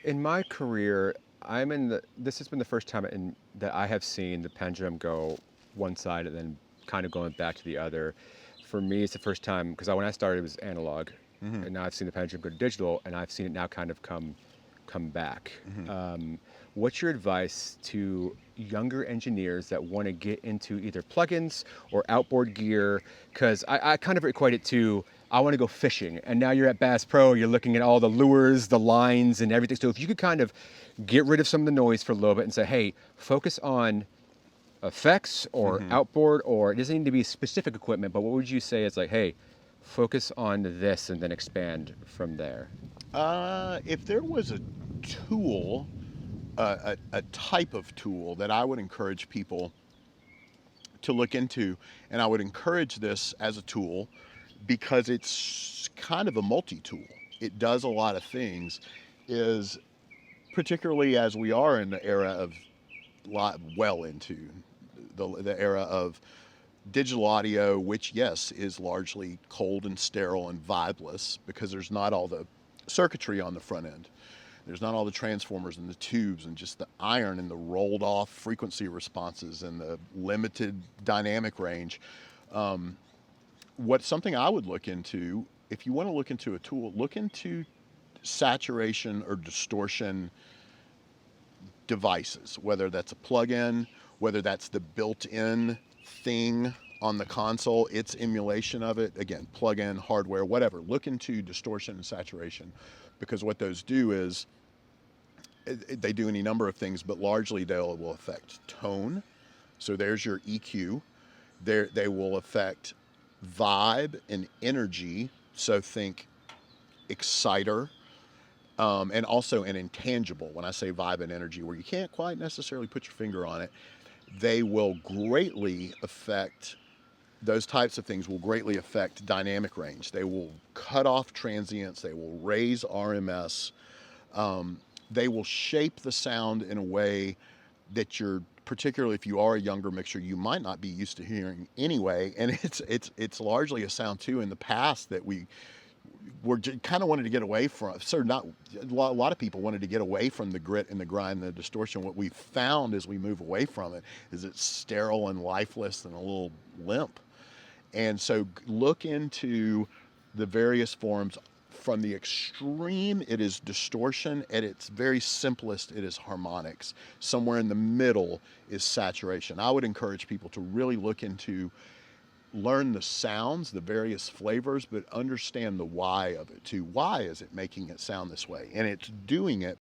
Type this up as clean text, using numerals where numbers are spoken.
In my career, this has been the first time that I have seen the pendulum go one side and then kind of going back to the other. For me, it's the first time because when I started, it was analog, Hmm. and now I've seen the pendulum go to digital, and I've seen it now kind of come back. Hmm. What's your advice to younger engineers that want to get into either plugins or outboard gear? Because I kind of equate it to I want to go fishing, and now you're at Bass Pro, you're looking at all the lures, the lines, and everything. So if you could kind of get rid of some of the noise for a little bit and say, hey, focus on effects or Hmm. outboard, or it doesn't need to be specific equipment, but what would you say is like, hey, focus on this and then expand from there? If there was a tool, a type of tool that I would encourage people to look into, and I would encourage this as a tool because it's kind of a multi-tool. It does a lot of things. Is particularly as we are in the era of well into the era of digital audio, which yes is largely cold and sterile and vibeless because there's not all the circuitry on the front end. There's not all the transformers and the tubes and just the iron and the rolled off frequency responses and the limited dynamic range. Um, what's something I would look into if you want to look into a tool, look into saturation or distortion devices, whether that's a plug-in, whether that's the built-in thing on the console, its emulation of it. Again, plug-in, hardware, whatever. Look into distortion and saturation because what those do is they do any number of things, but largely they will affect tone. So there's your EQ. They will affect vibe and energy. So think exciter, and also an intangible. When I say vibe and energy, where you can't quite necessarily put your finger on it, they will greatly affect those types of things will greatly affect dynamic range. They will cut off transients. They will raise RMS. They will shape the sound in a way that you're particularly if you are a younger mixer you might not be used to hearing anyway, and it's largely a sound too in the past that we're kind of wanted to get away from. So not a lot of people wanted to get away from the grit and the grind and the distortion. What we found as we move away from it is it's sterile and lifeless and a little limp. And so look into the various forms. From the extreme, it is distortion. At its very simplest, it is harmonics. Somewhere in the middle is saturation. I would encourage people to really look into learn the sounds, the various flavors, but understand the why of it too. Why is it making it sound this way? And it's doing it